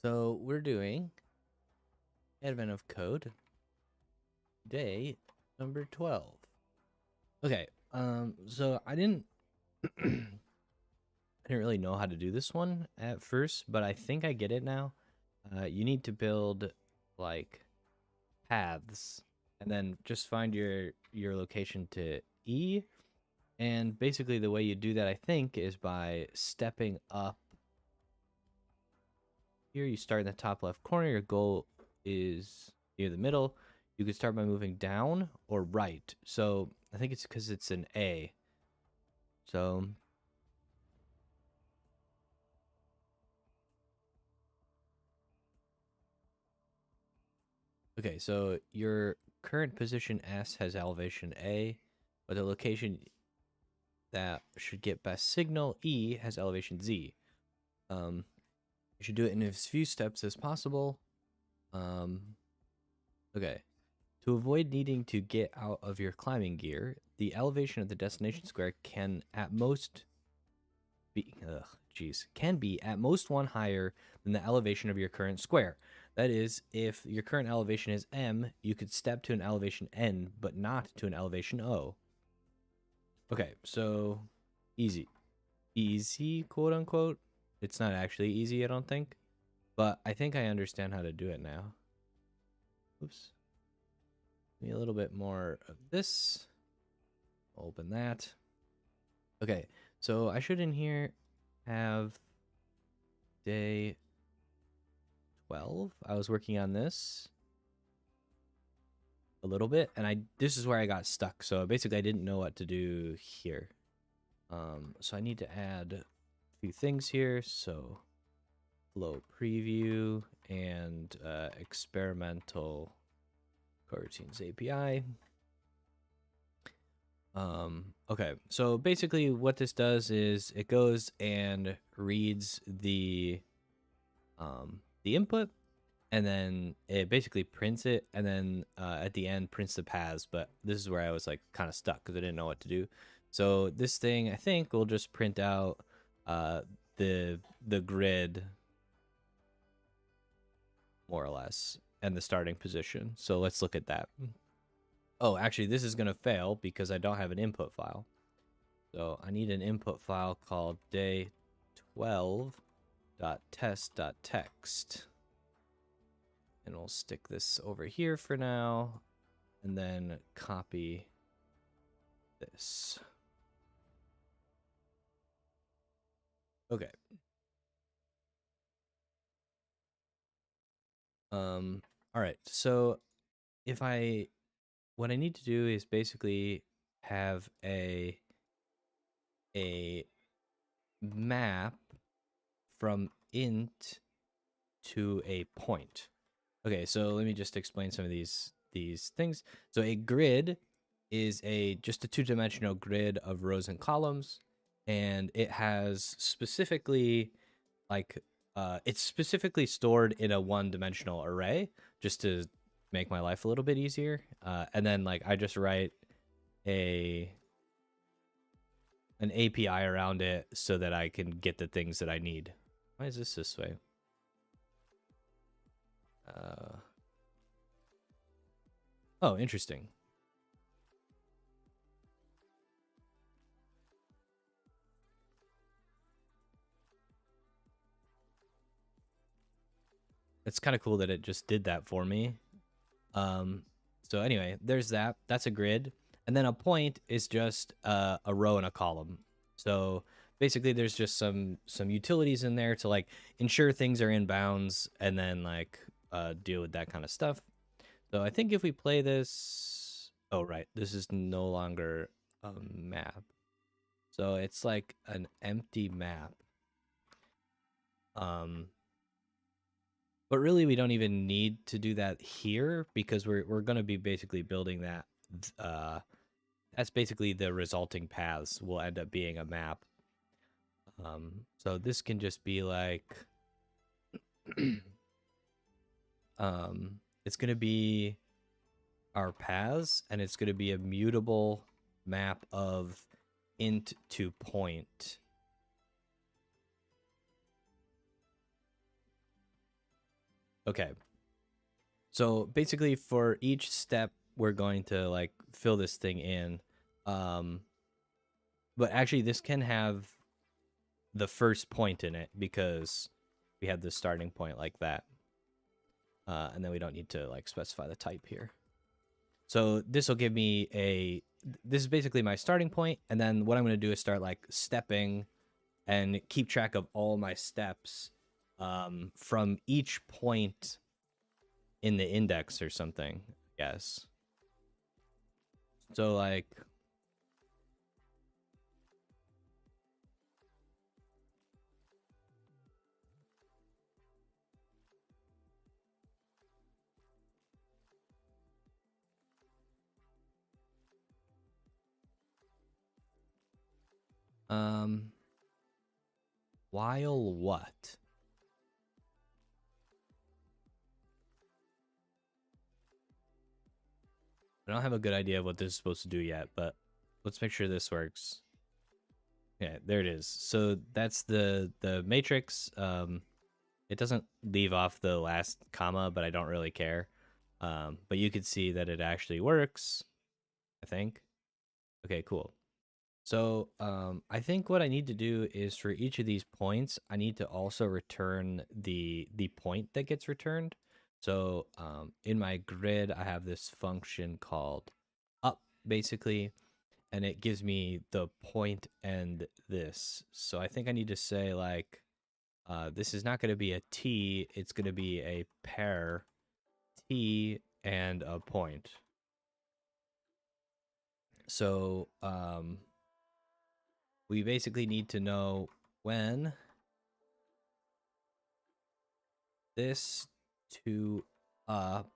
So we're doing Advent of Code, day number 12. Okay, so I didn't I didn't really know how to do this one at first, but I think I get it now. You need to build like paths and then just find your location to E. And basically the way you do that, I think, is by stepping up. Here you start in the top left corner. Your goal is near the middle. You could start by moving down or right. So I think it's because it's an A. So okay, so your current position S has elevation A, but the location that should get best signal E has elevation Z. You should do it in as few steps as possible. Okay. To avoid needing to get out of your climbing gear, the elevation of the destination square can at most be at most one higher than the elevation of your current square. That is, if your current elevation is M, you could step to an elevation N, but not to an elevation O. Okay, so easy. Easy, quote unquote. It's not actually easy, I don't think. But I think I understand how to do it now. Oops. Give me a little bit more of this. Open that. Okay, so I should in here have day 12. I was working on this a little bit, and this is where I got stuck. So basically, I didn't know what to do here. So I need to add a few things here. So flow preview and experimental coroutines API. Okay, so basically what this does is it goes and reads the input, and then it basically prints it, and then at the end prints the paths. But this is where I was like kind of stuck because I didn't know what to do. So this thing I think will just print out the grid more or less and the starting position. So let's look at that. Oh, actually this is gonna fail because I don't have an input file. So I need an input file called day12.test.txt. And we'll stick this over here for now, and then copy this. Okay. All right. So what I need to do is basically have a map from int to a point. Okay, so let me just explain some of these things. So a grid is just a two-dimensional grid of rows and columns, and it has specifically it's specifically stored in a one-dimensional array just to make my life a little bit easier. And then I just write an API around it so that I can get the things that I need. Why is this way? Oh, interesting. It's kind of cool that it just did that for me. So anyway, there's that. That's a grid. And then a point is just a row and a column. So basically there's just some utilities in there to ensure things are in bounds and then deal with that kind of stuff. So I think if we play this, oh right, this is no longer a map. So it's like an empty map. But really we don't even need to do that here because we're going to be basically building that. That's basically the resulting paths will end up being a map. So this can just be it's going to be our paths, and it's going to be a mutable map of int to point. Okay. So basically for each step we're going to like fill this thing in. Um but actually this can have the first point in it because we have the starting point like that. And then we don't need to like specify the type here. So this will give me this is basically my starting point, and then what I'm going to do is start like stepping and keep track of all my steps from each point in the index or something. Yes. So like um while what? I don't have a good idea of what this is supposed to do yet, but let's make sure this works. Yeah, there it is. So that's the matrix. It doesn't leave off the last comma, but I don't really care. But you can see that it actually works, I think. Okay, cool. So I think what I need to do is for each of these points, I need to also return the point that gets returned. So in my grid, I have this function called up, basically, and it gives me the point and this. So I think I need to say like this is not going to be a t, it's going to be a pair t and a point. So we basically need to know when this to up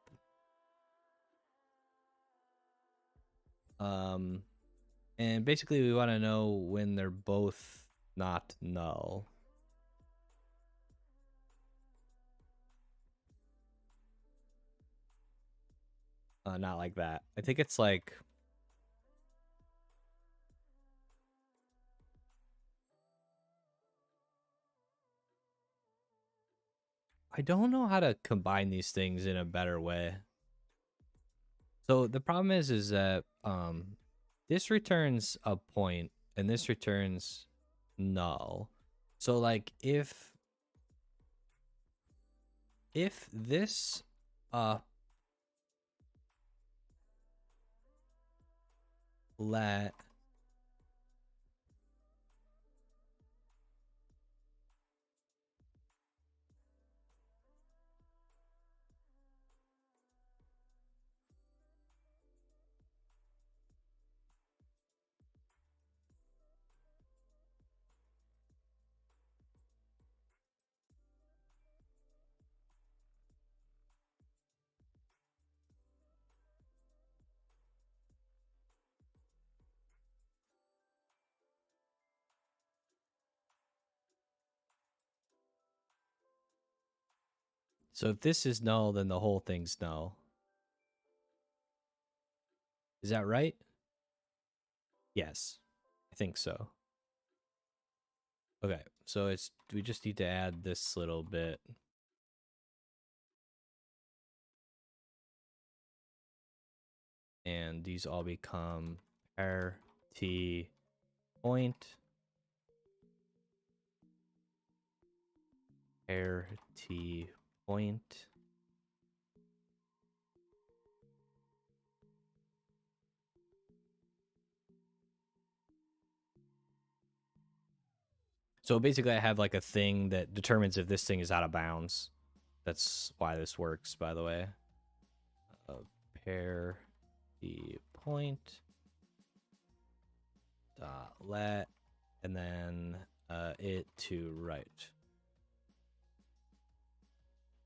um and basically we want to know when they're both not null. Not like that. I think it's like I don't know how to combine these things in a better way. So the problem is that this returns a point and this returns null. So like if this let so if this is null, then the whole thing's null. Is that right? Yes, I think so. Okay, so it's we just need to add this little bit. And these all become pair t point, pair t point. So basically I have like a thing that determines if this thing is out of bounds. That's why this works, by the way. Pair the point dot let and then it to right.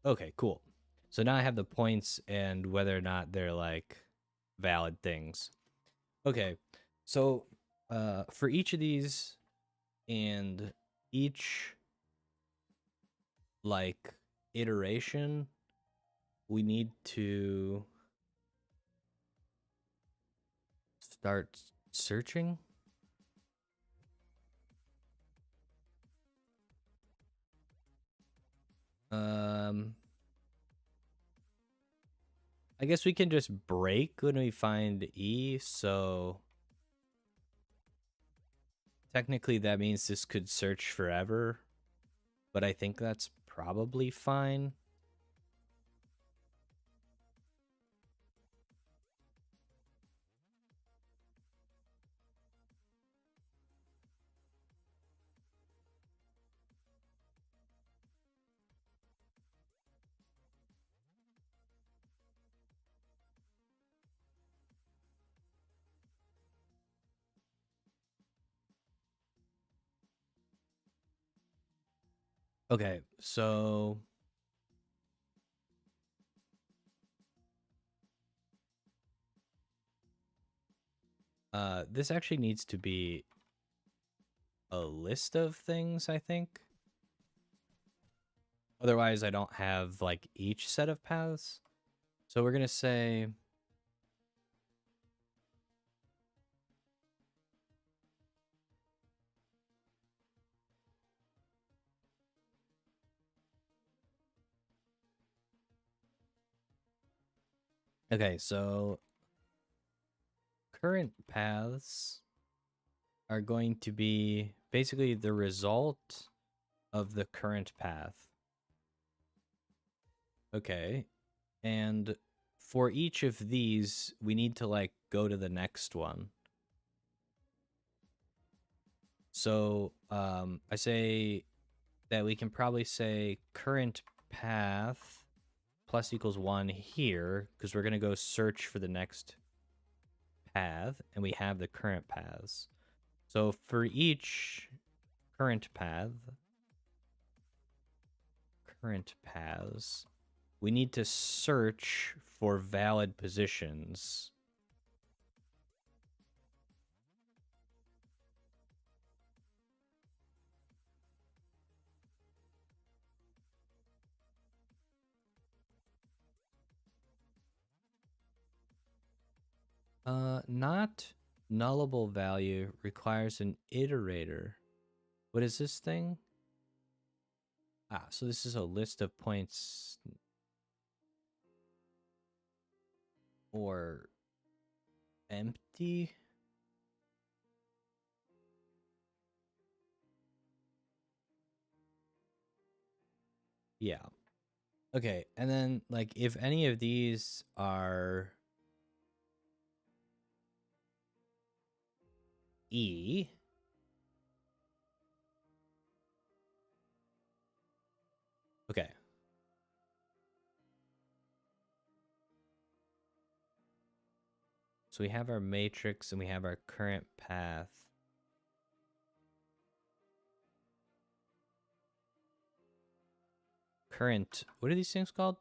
Okay, cool. So now I have the points and whether or not they're like valid things. Okay, so for each of these and each like iteration, we need to start searching. Um, I guess we can just break when we find E, so technically that means this could search forever, but I think that's probably fine. Okay, so this actually needs to be a list of things, I think. Otherwise, I don't have like each set of paths. So we're gonna say okay, so current paths are going to be basically the result of the current path. Okay. And for each of these, we need to like go to the next one. So I say that we can probably say current path plus equals 1 here because we're going to go search for the next path and we have the current paths. So for each current paths, we need to search for valid positions. Not nullable value requires an iterator. What is this thing? Ah, so this is a list of points or empty. Yeah. Okay, and then like if any of these are E, okay. So we have our matrix and we have our current path. Current, what are these things called?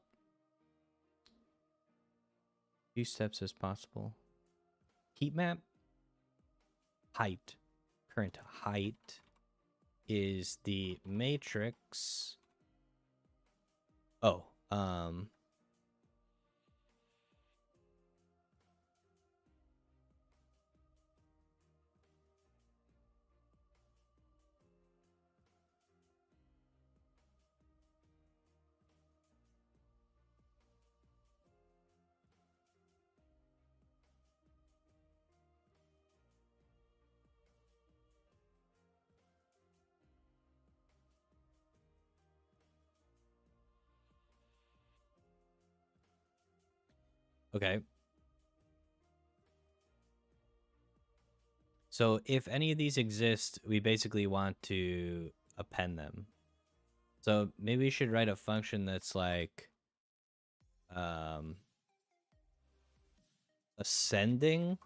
Few steps as possible. Heat map? Height. Current height is the matrix. Oh, okay. So if any of these exist, we basically want to append them. So maybe we should write a function that's like um, ascending,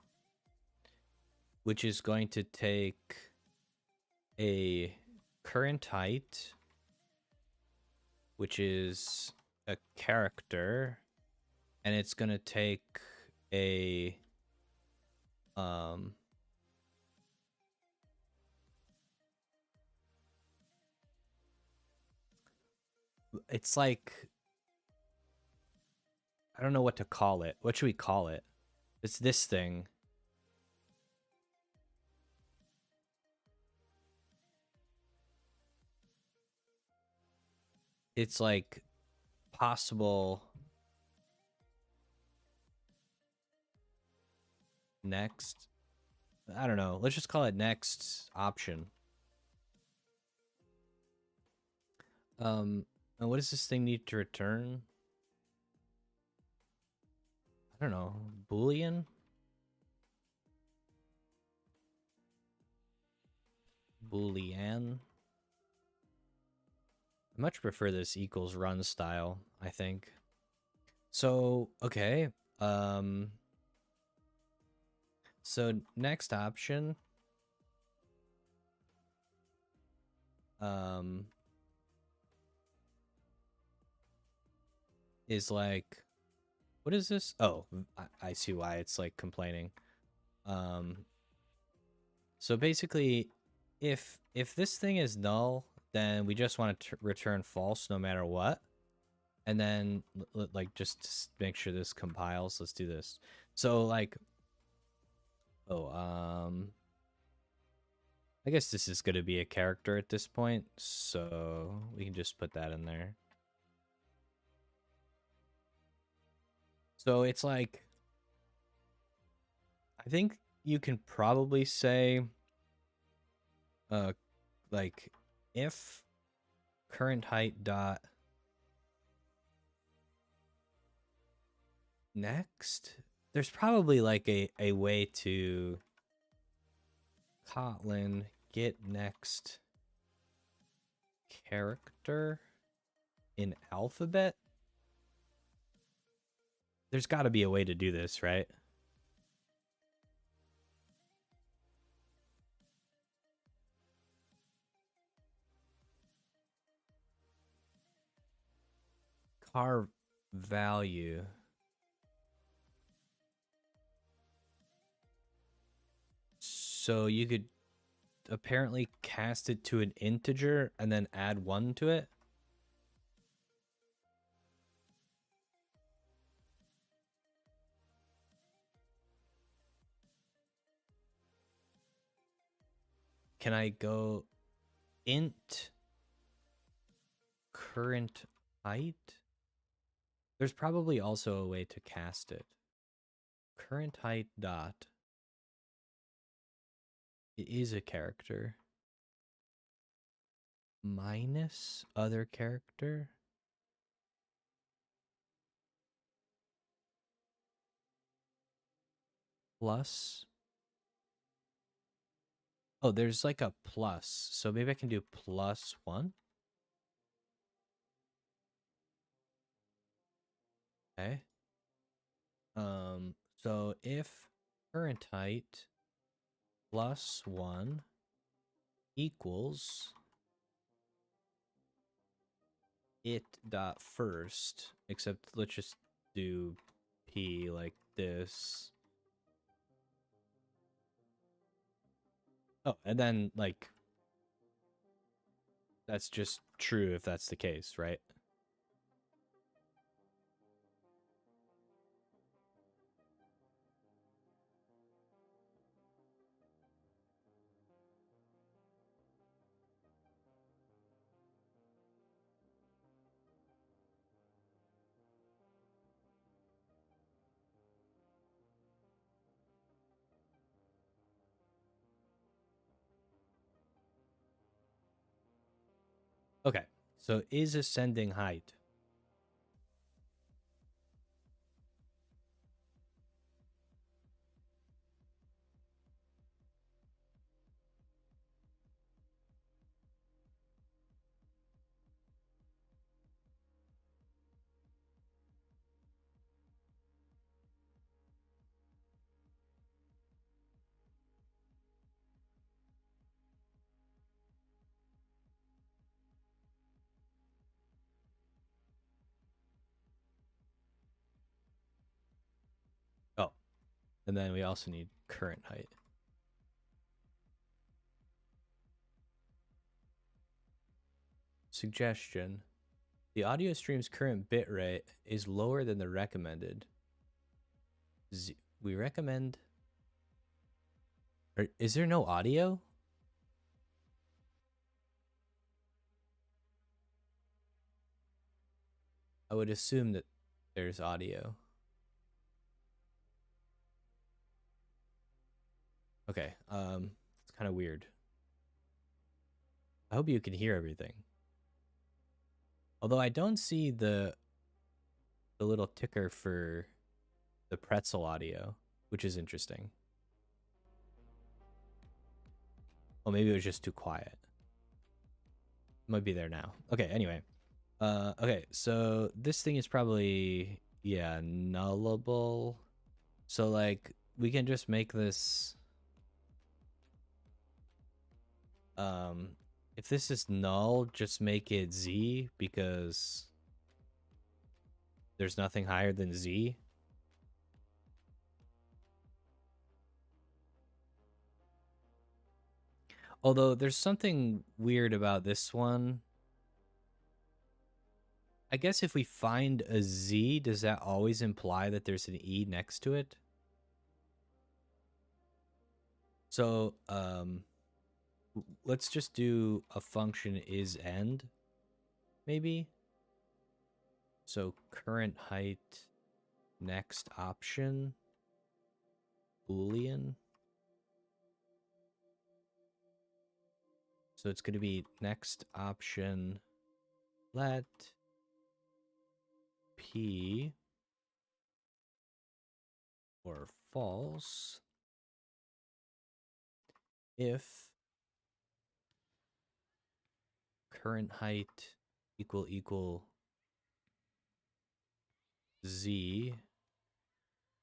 which is going to take a current height, which is a character, and it's going to take a it's like I don't know what to call it. What should we call it? It's this thing. It's like possible next. I don't know. Let's just call it next option. And what does this thing need to return? I don't know. Boolean? Boolean? I much prefer this equals run style, I think. So, okay. So next option. Is like, what is this? Oh, I see why it's like complaining. So basically, if this thing is null, then we just want to return false no matter what. And then like just make sure this compiles. Let's do this. So like, oh, I guess this is going to be a character at this point, so we can just put that in there. So it's like, I think you can probably say, like, if current height dot next, there's probably like a way to Kotlin get next character in alphabet. There's got to be a way to do this, right? Car value. So you could apparently cast it to an integer and then add 1 to it. Can I go int current height? There's probably also a way to cast it. Current height dot. It is a character. Minus other character. Plus. Oh, there's like a plus. So maybe I can do +1. Okay. So if current height +1 equals it dot first, except let's just do p like this. Oh, and then like that's just true if that's the case, right? Okay. So is ascending height. Oh, and then we also need current height. Suggestion. The audio stream's current bitrate is lower than the recommended. We recommend... Is there no audio? I would assume that there's audio. Okay, it's kind of weird. I hope you can hear everything. Although I don't see the little ticker for the pretzel audio, which is interesting. Oh, maybe it was just too quiet. It might be there now. Okay, anyway. Okay, so this thing is probably, yeah, nullable. So, like, we can just make this, if this is null, just make it Z, because there's nothing higher than Z. Although, there's something weird about this one. I guess if we find a Z, does that always imply that there's an E next to it? So, let's just do a function is end, maybe. So current height, next option, Boolean. So it's going to be next option, let P or false if current height equal Z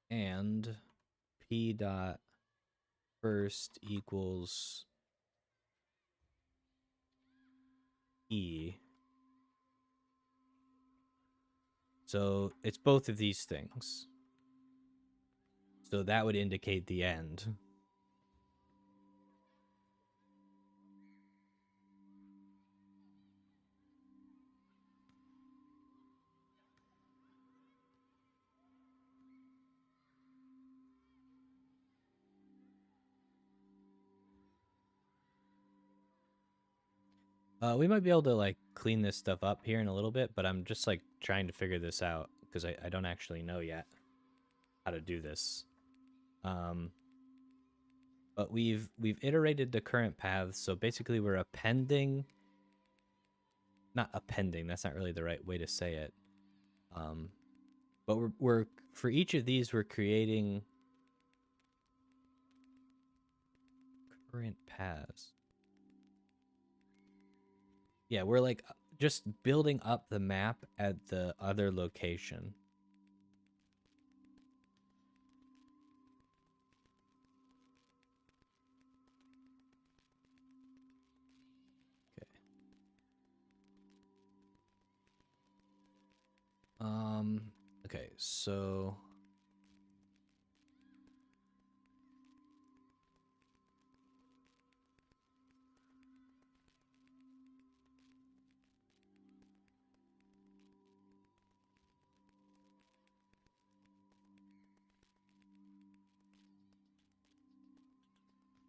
and P dot first equals E. So it's both of these things. So that would indicate the end. We might be able to like clean this stuff up here in a little bit, but I'm just like trying to figure this out because I don't actually know yet how to do this. But we've iterated the current paths, so basically we're appending, not appending. That's not really the right way to say it. But we're for each of these we're creating current paths. Yeah, we're like just building up the map at the other location. Okay, so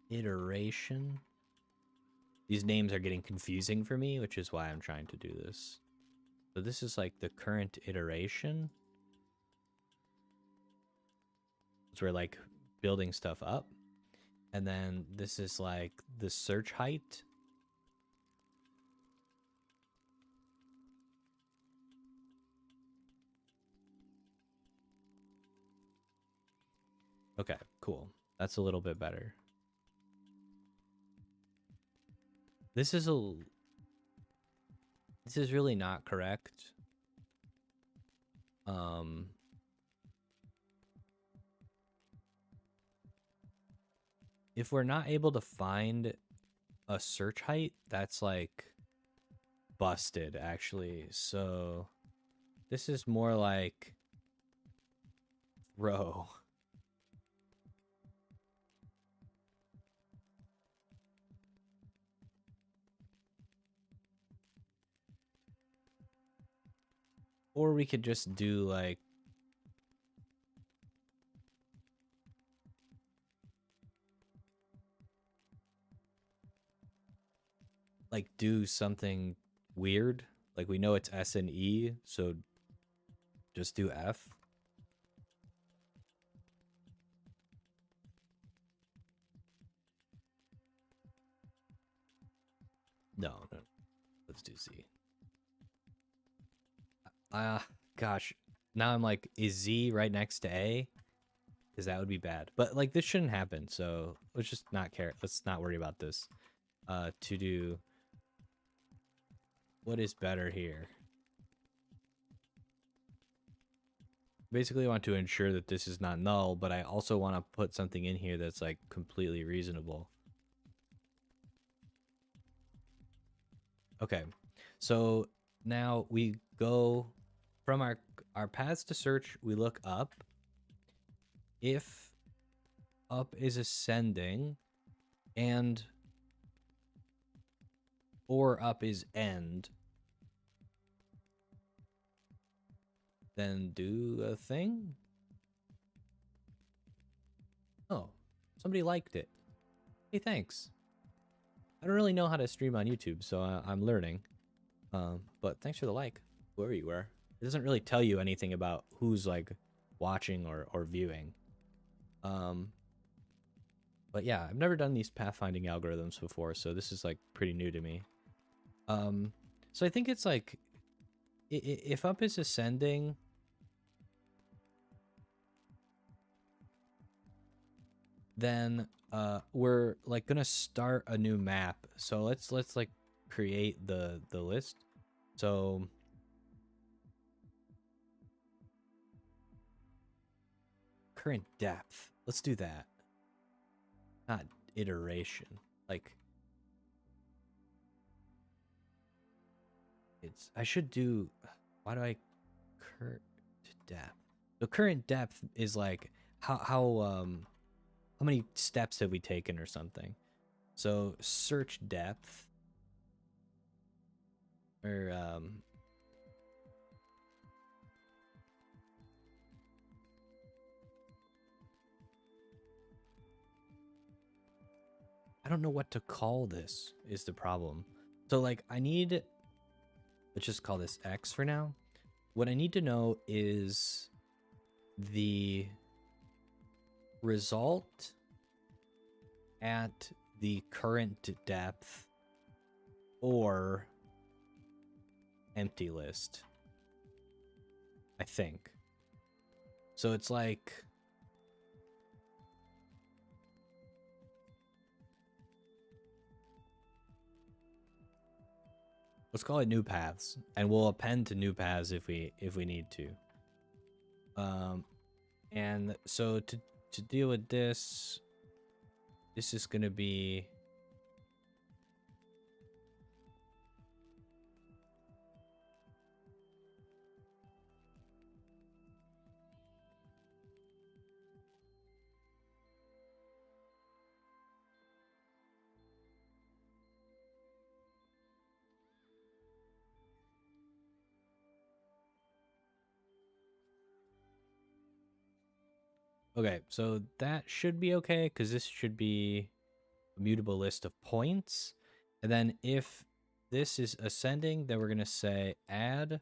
iteration. These names are getting confusing for me, which is why I'm trying to do this. So this is like the current iteration. So we're like building stuff up. And then this is like the search height. Okay, cool. That's a little bit better. This is really not correct. If we're not able to find a search height, that's like busted actually. So this is more like row. Or we could just do like do something weird. Like we know it's S and E, so just do F. Let's do Z. Gosh. Now I'm like, is Z right next to A? Because that would be bad. But like this shouldn't happen, so let's just not care. Let's not worry about this. To do what is better here. Basically, I want to ensure that this is not null, but I also want to put something in here that's like completely reasonable. Okay, so now we go from our paths to search, we look up. If up is ascending and or up is end, then do a thing. Oh, somebody liked it. Hey, thanks. I don't really know how to stream on YouTube, so I'm learning. But thanks for the like, whoever you were. It doesn't really tell you anything about who's like watching or viewing. But yeah, I've never done these pathfinding algorithms before, so this is like pretty new to me. So I think it's like if up is ascending, then we're like gonna start a new map. So let's like create the list. So current depth. Let's do that. Not iteration. Like I should do. Why do I current depth? So current depth is like how many steps have we taken or something. So search depth or I don't know what to call this is the problem. So like I need, let's just call this X for now. What I need to know is the result at the current depth or empty list, I think. So it's like let's call it new paths, and we'll append to new paths if we need to. And so to deal with this is going to be okay. So that should be okay because this should be a mutable list of points. And then if this is ascending, then we're going to say add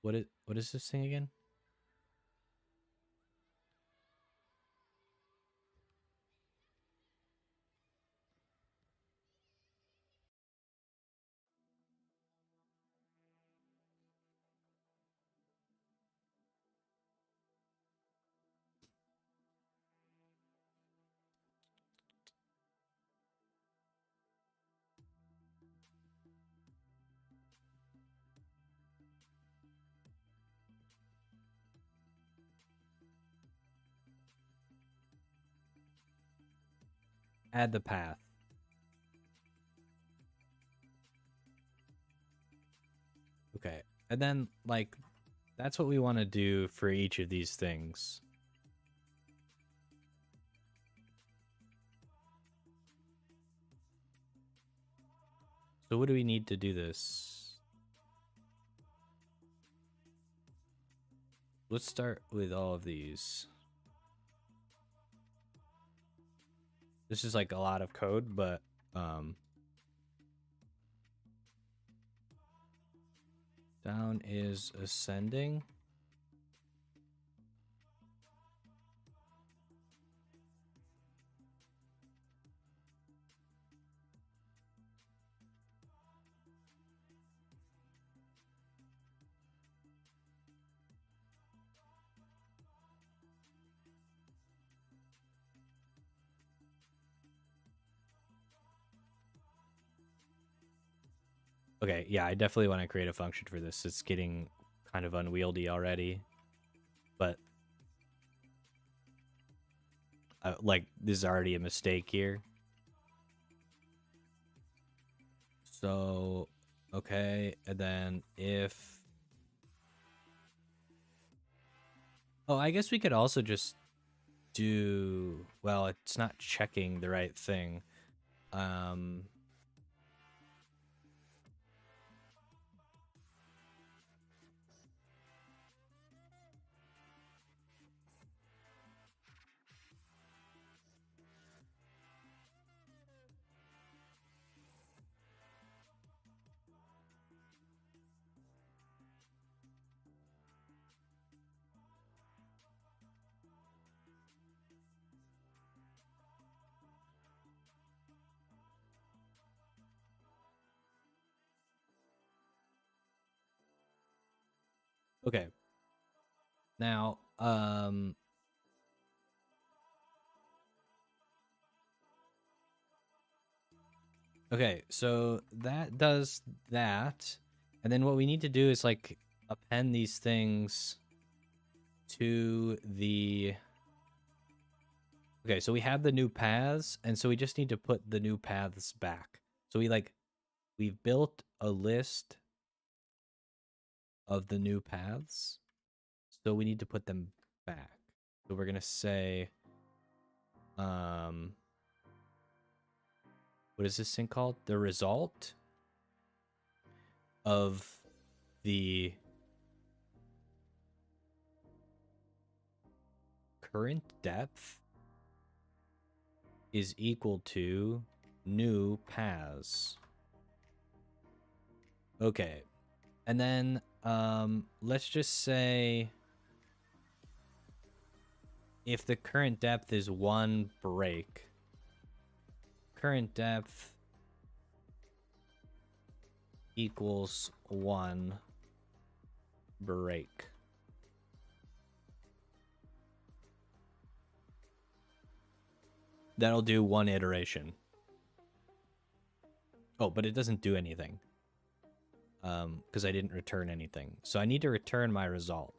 what is this thing again? Add the path. Okay. And then like that's what we want to do for each of these things. So what do we need to do this? Let's start with all of these. This is like a lot of code, but Down is ascending. Okay, yeah, I definitely want to create a function for this. It's getting kind of unwieldy already. But like, this is already a mistake here. So, okay, and then if... Oh, I guess we could also just do... Well, it's not checking the right thing. Okay. Now, okay, so that does that. And then what we need to do is like append these things to the... Okay, so we have the new paths, and so we just need to put the new paths back. So we've built a list of the new paths. So we need to put them back. So we're gonna say, what is this thing called? The result of the current depth is equal to new paths. Okay. And then let's just say if the current depth is 1 break, current depth equals 1 break. That'll do 1 iteration. Oh, but it doesn't do anything. Because I didn't return anything. So I need to return my result.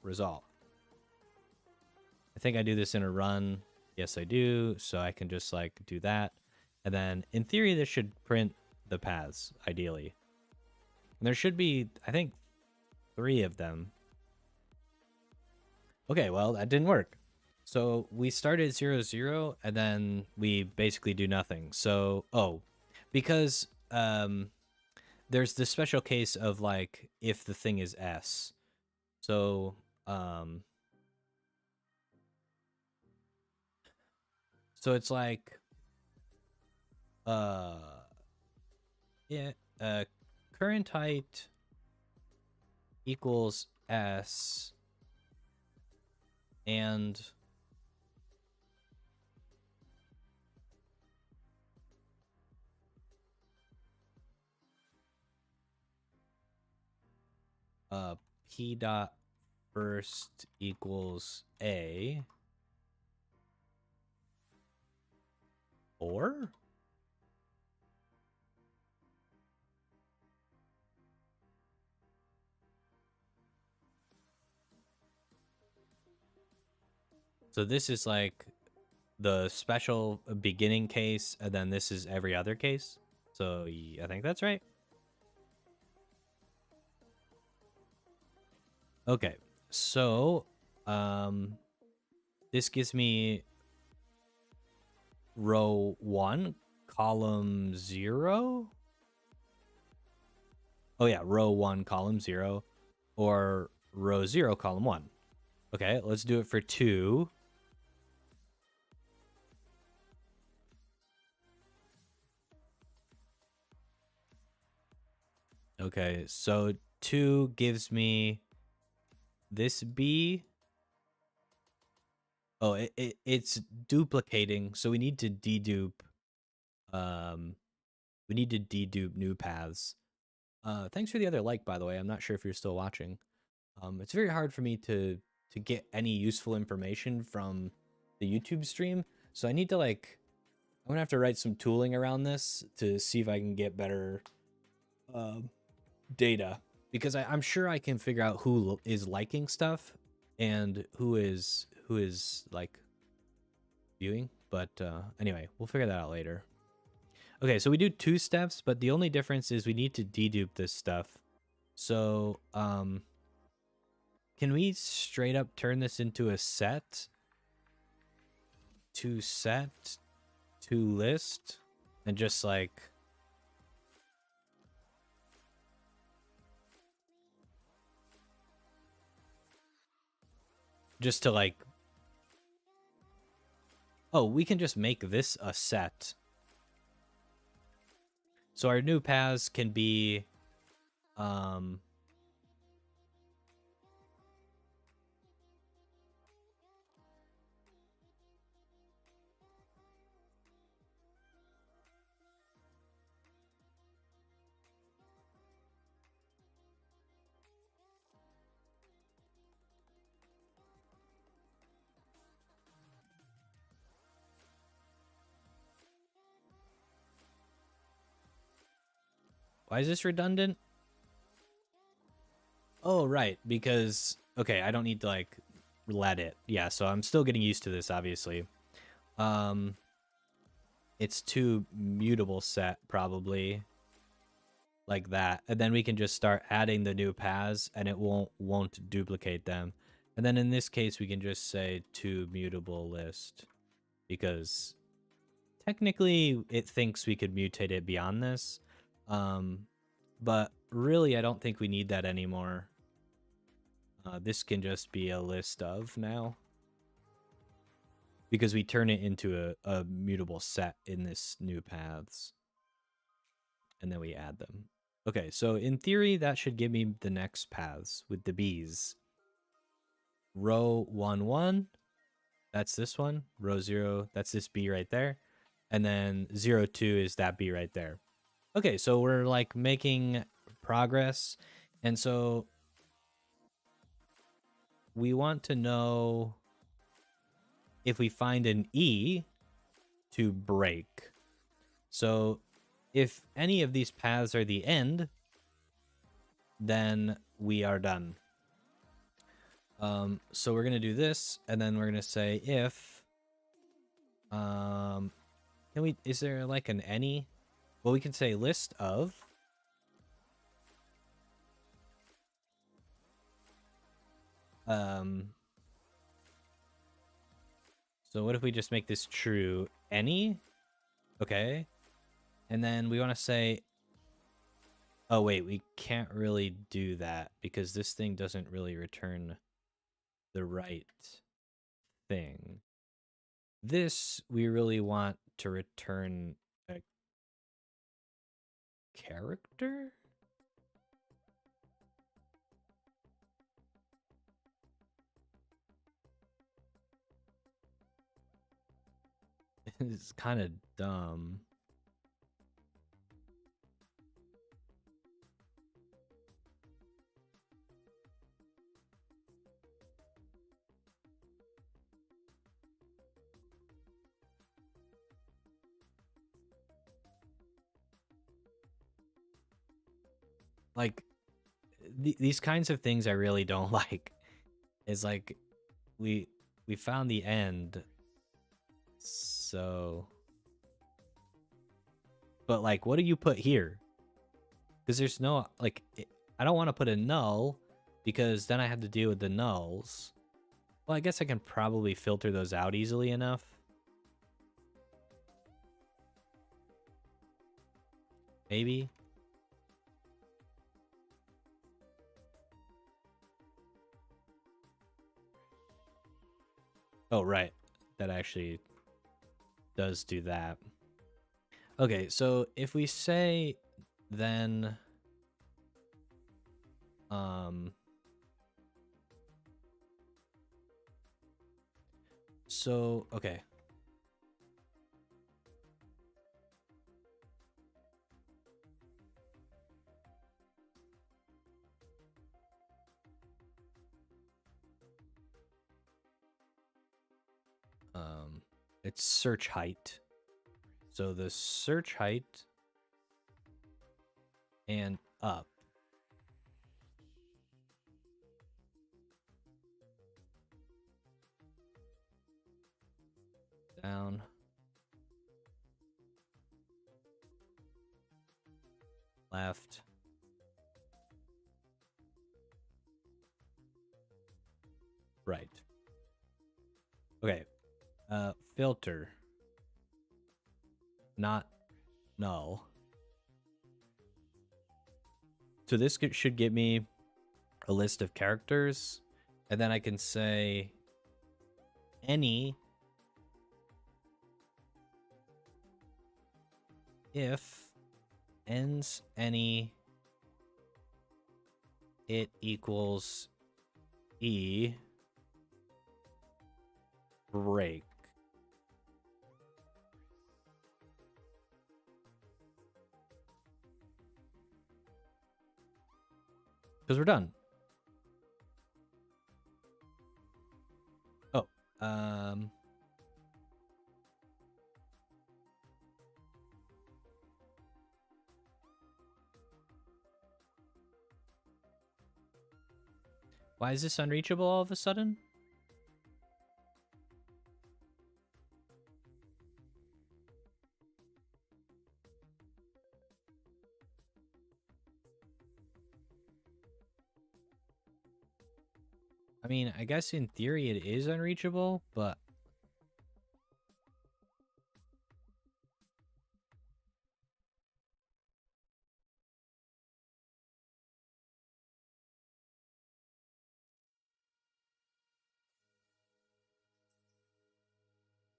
Result. I think I do this in a run. Yes, I do. So I can just like do that. And then in theory, this should print the paths, ideally. And there should be, I think, 3 of them. Okay, well, that didn't work. So we started 0, 0, and then we basically do nothing. So, because there's this special case of like if the thing is S. So so it's like yeah, current height equals S and P dot first equals A, or so this is like the special beginning case, and then this is every other case. So I think that's right. Okay, so this gives me row 1, column 0. Oh yeah, row 1, column 0, or row 0, column 1. Okay, let's do it for 2. Okay, so 2 gives me this B. Oh, it's duplicating, so we need to dedupe. We need to dedupe new paths. Thanks for the other like, by the way. I'm not sure if you're still watching. It's very hard for me to get any useful information from the YouTube stream, so I need to like. I'm gonna have to write some tooling around this to see if I can get better data, because I'm sure I can figure out who is liking stuff and who is like viewing. But anyway, we'll figure that out later. Okay, so we do 2 steps, but the only difference is we need to dedupe this stuff. So can we straight up turn this into a set? To set to list and just like just to like, oh, we can just make this a set. So our new paths can be why is this redundant? Oh, right, because okay, I don't need to like let it. Yeah, so I'm still getting used to this, obviously. It's too mutable set, probably. Like that. And then we can just start adding the new paths and it won't duplicate them. And then in this case we can just say to mutable list, because technically it thinks we could mutate it beyond this. But really I don't think we need that anymore. This can just be a list of now, because we turn it into a mutable set in this new paths, and then we add them. Okay, so in theory that should give me the next paths with the B's. Row 1 1, that's this one. Row 0, that's this B right there. And then 0 2 is that B right there. Okay, so we're like making progress. And so we want to know if we find an E to break. So if any of these paths are the end, then we are done. So we're gonna do this, and then we're gonna say if can we, is there like an any? Well, we can say list of so what if we just make this true? Any? Okay. And then we want to say, oh wait, we can't really do that because this thing doesn't really return the right thing. This, we really want to return a character? It's kind of dumb. Like these kinds of things I really don't like. Is like we found the end, so but like what do you put here? Because there's no like I don't want to put a null because then I have to deal with the nulls. Well, I guess I can probably filter those out easily enough. Maybe. Oh, right. That actually does do that. Okay, so if we say then So, okay. It's search height. So the search height and up. Down. Left. Right. Okay. Filter. Not null. So this should give me a list of characters, and then I can say any if ends any it equals e break. Because we're done. Oh, why is this unreachable all of a sudden? I mean, I guess in theory it is unreachable, but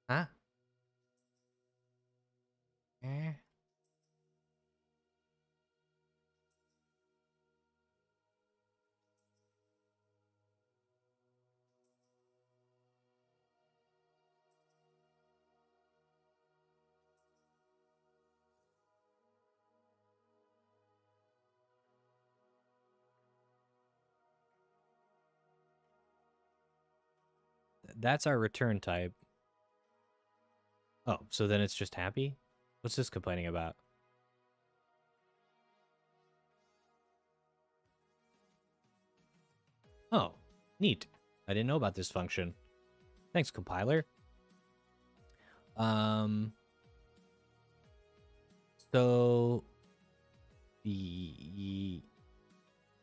huh? Eh. That's our return type. Oh, so then it's just happy? What's this complaining about? Oh, neat. I didn't know about this function. Thanks, compiler. So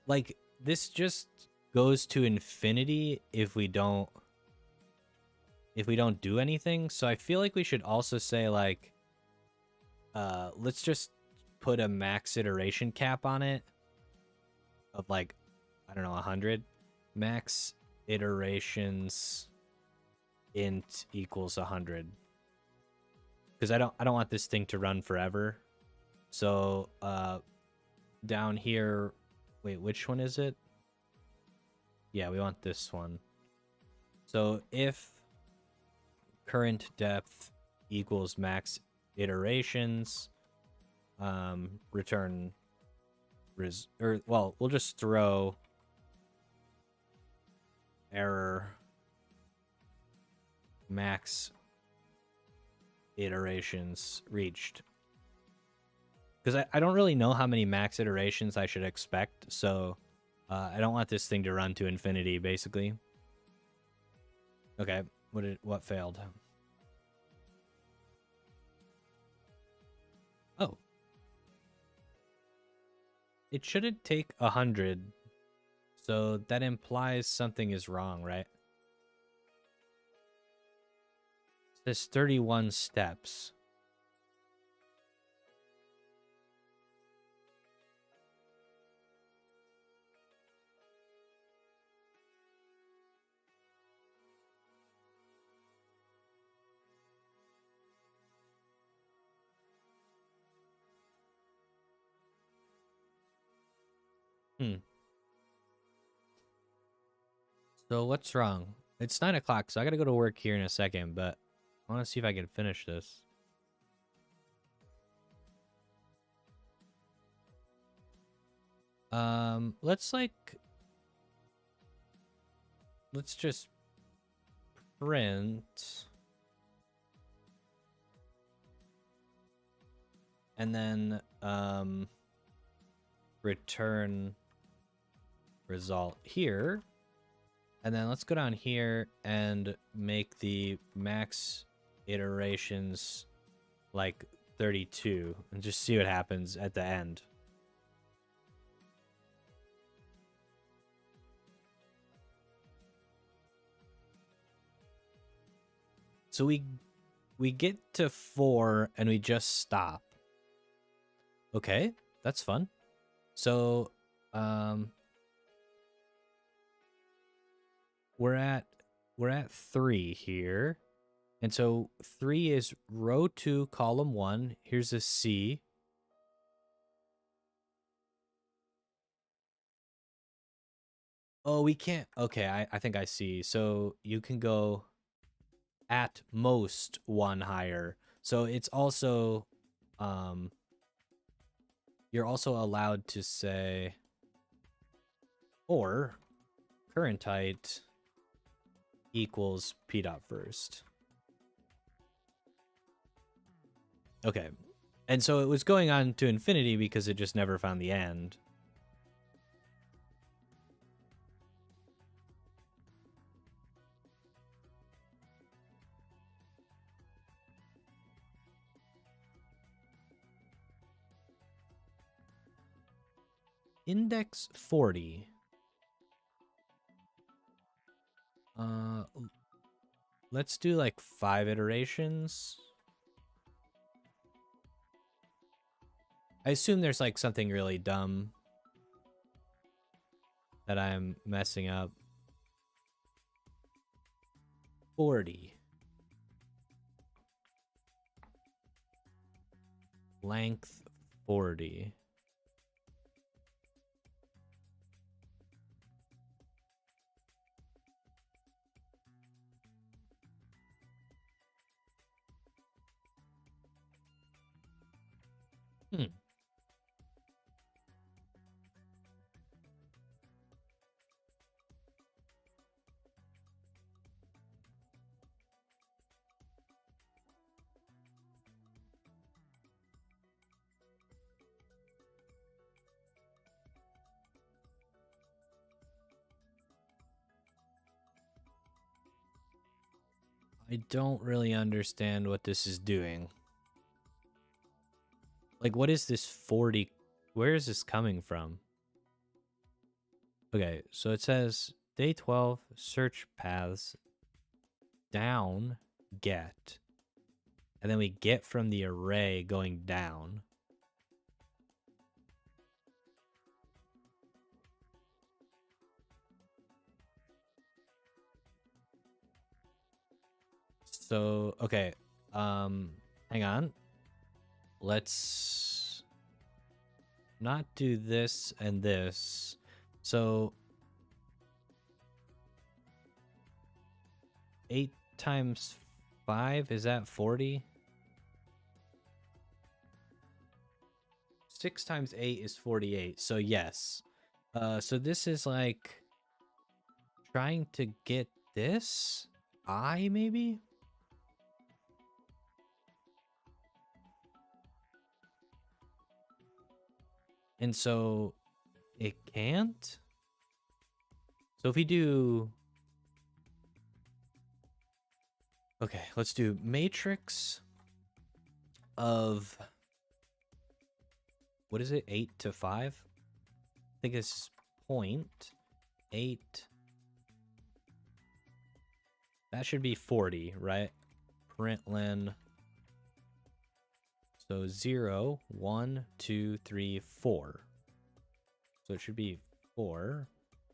like this just goes to infinity if we don't do anything. So I feel like we should also say like let's just put a max iteration cap on it of like I don't know 100 max iterations int equals 100 because I don't want this thing to run forever. So down here, wait, which one is it? Yeah, we want this one. So if current depth equals max iterations, return we'll just throw error max iterations reached. Because I don't really know how many max iterations I should expect, so I don't want this thing to run to infinity, basically. Okay, what failed? Oh. It shouldn't take 100, so that implies something is wrong, right? There's 31 steps. Hmm. So what's wrong? It's 9 o'clock, so I gotta go to work here in a second, but I want to see if I can finish this. Let's just print and then return result here. And then let's go down here and make the max iterations like 32 and just see what happens at the end. So we get to 4 and we just stop. Okay, that's fun. So we're at 3 here. And so 3 is row 2, column 1. Here's a C. Oh, we can't. Okay, I think I see. So you can go at most 1 higher. So it's also you're also allowed to say or current height equals p dot first. Okay. And so it was going on to infinity because it just never found the end. Index 40. Let's do like 5 iterations. I assume there's like something really dumb that I'm messing up. 40. Length 40. I don't really understand what this is doing. Like, what is this 40? Where is this coming from? Okay, so it says day 12, search paths, down, get. And then we get from the array going down. So, okay, hang on. Let's not do this and this. So 8 times 5, is that 40? 6 times 8 is 48. So yes. So this is like trying to get this I maybe? And so it can't? So if we do... Okay, let's do matrix of... What is it? 8 to 5? I think it's 0.8. That should be 40, right? Println. So 0, 1, 2, 3, 4. So it should be 4.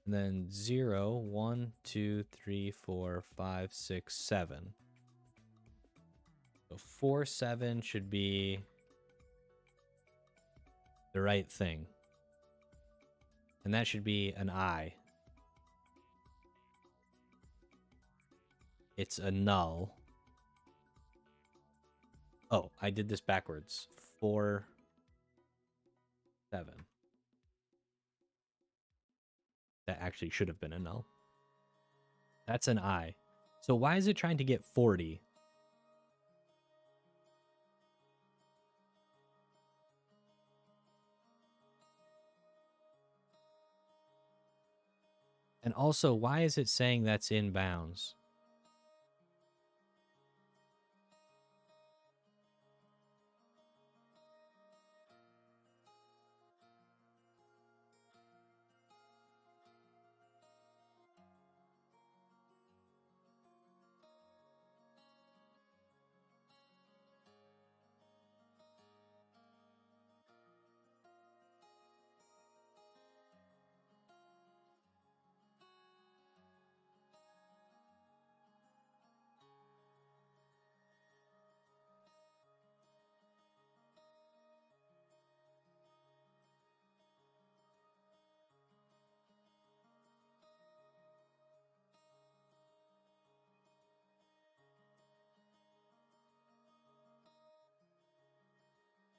And then 0, 1, 2, 3, 4, 5, 6, 7. So 4, 7 should be the right thing. And that should be an I. it's a null. Oh, I did this backwards. 4, 7. That actually should have been a null. That's an I. So why is it trying to get 40? And also, why is it saying that's in bounds?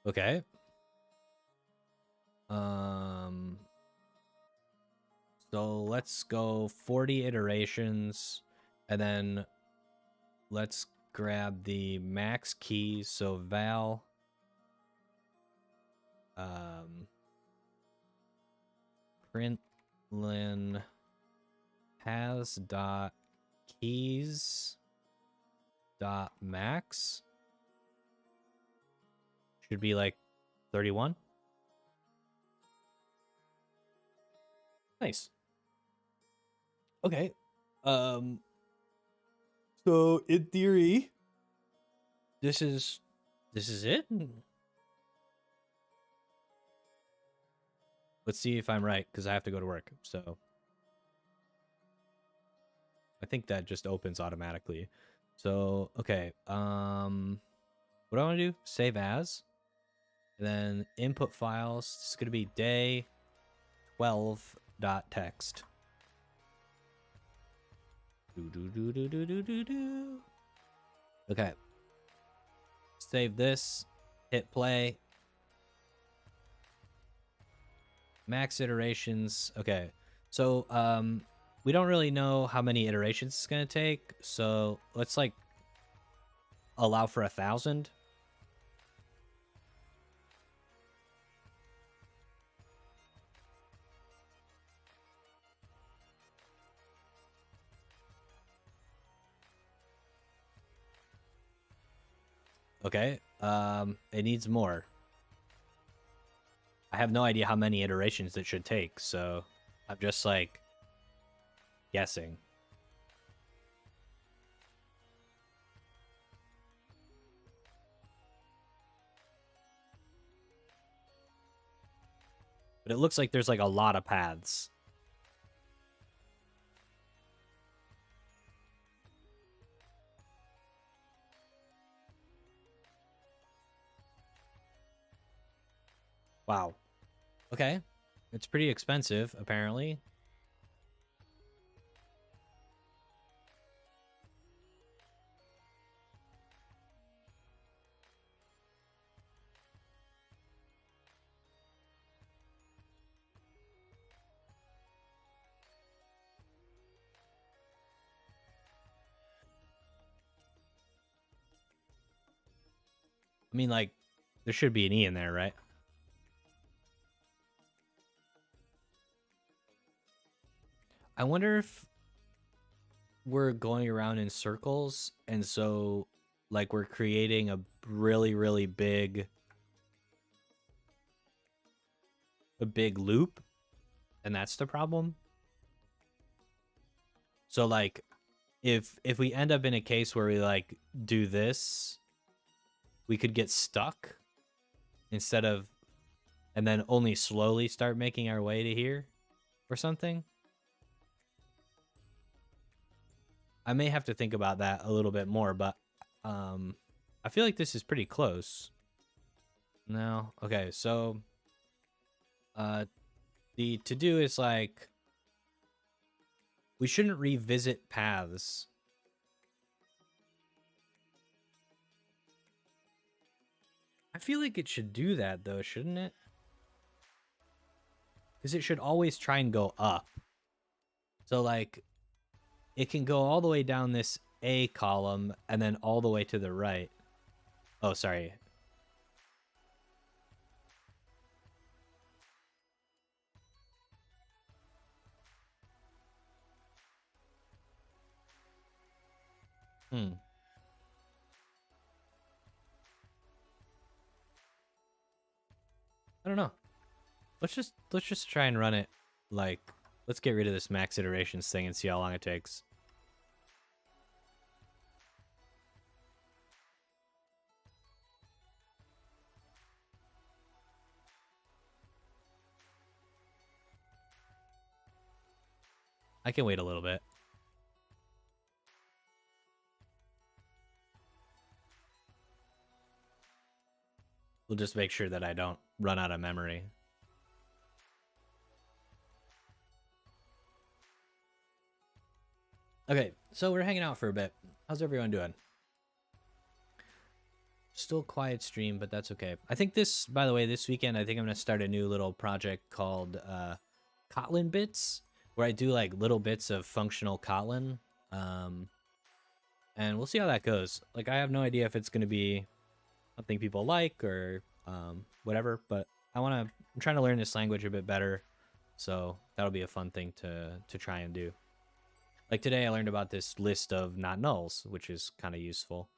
Okay. So let's go 40 iterations, and then let's grab the max key. So val println has dot keys dot max should be like 31. Nice. Okay. So in theory, this is it. Let's see if I'm right, because I have to go to work. So I think that just opens automatically. So okay. What do I want to do? Save as. And then input files. It's gonna be day 12.text. Okay. Save this. Hit play. Max iterations. Okay. So we don't really know how many iterations it's gonna take. So let's like allow for 1,000. Okay. It needs more. I have no idea how many iterations it should take, so I'm just like guessing. But it looks like there's like a lot of paths. Wow. Okay. It's pretty expensive, apparently. I mean, like, there should be an E in there, right? I wonder if we're going around in circles, and so, like, we're creating a really big loop, and that's the problem. So, like, if we end up in a case where we like do this, we could get stuck instead of, and then only slowly start making our way to here or something. I may have to think about that a little bit more, but I feel like this is pretty close. No, okay, so the to do is like we shouldn't revisit paths I feel like it should do that though, shouldn't it? Because it should always try and go up. So like it can go all the way down this A column and then all the way to the right. Oh, sorry. I don't know. Let's just try and run it. Like, let's get rid of this max iterations thing and see how long it takes. I can wait a little bit. We'll just make sure that I don't run out of memory. Okay, so we're hanging out for a bit. How's everyone doing? Still quiet stream, but that's okay. I think this, by the way, this weekend, I think I'm going to start a new little project called Kotlin Bits, where I do like little bits of functional Kotlin. And we'll see how that goes. Like, I have no idea if it's going to be something people like or whatever, but I'm trying to learn this language a bit better. So that'll be a fun thing to try and do. Like today I learned about this list of not nulls, which is kind of useful.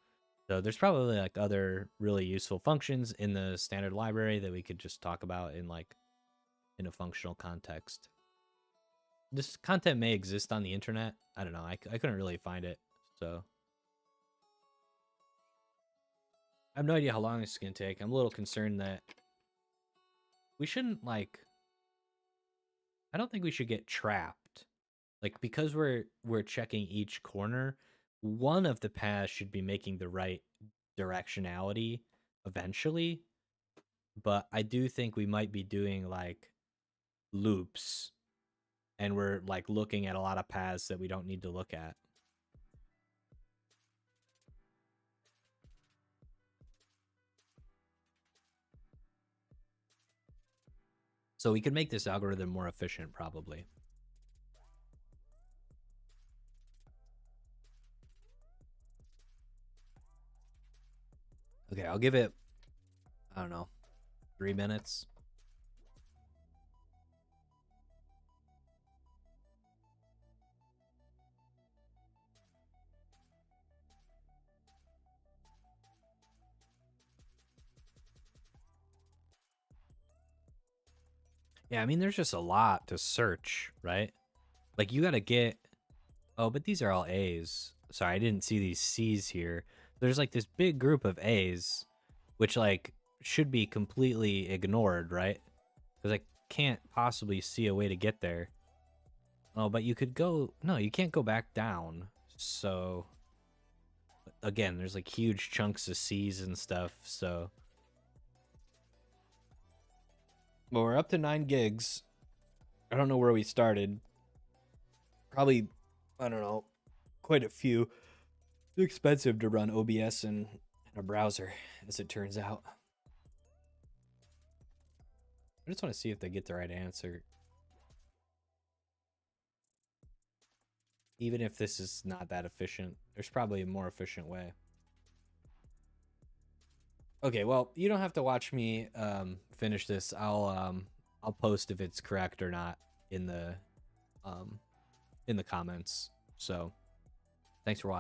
So there's probably like other really useful functions in the standard library that we could just talk about in like in a functional context. This content may exist on the internet. I don't know. I couldn't really find it. So I have no idea how long this is going to take. I'm a little concerned that we shouldn't like, I don't think we should get trapped. Like, because we're checking each corner, one of the paths should be making the right directionality eventually. But I do think we might be doing like loops and we're like looking at a lot of paths that we don't need to look at. So we could make this algorithm more efficient, probably. Okay, I'll give it, I don't know, 3 minutes. Yeah, I mean, there's just a lot to search, right? Like, you got to get... Oh, but these are all A's. Sorry, I didn't see these C's here. There's, like, this big group of A's, which, like, should be completely ignored, right? Because I can't possibly see a way to get there. Oh, but you could go... No, you can't go back down. So... Again, there's, like, huge chunks of C's and stuff, so... Well, we're up to 9 gigs. I don't know where we started. Probably, I don't know, quite a few. It's expensive to run OBS in a browser, as it turns out. I just want to see if they get the right answer. Even if this is not that efficient, there's probably a more efficient way. Okay, well, you don't have to watch me finish this. I'll post if it's correct or not in the comments. So, thanks for watching.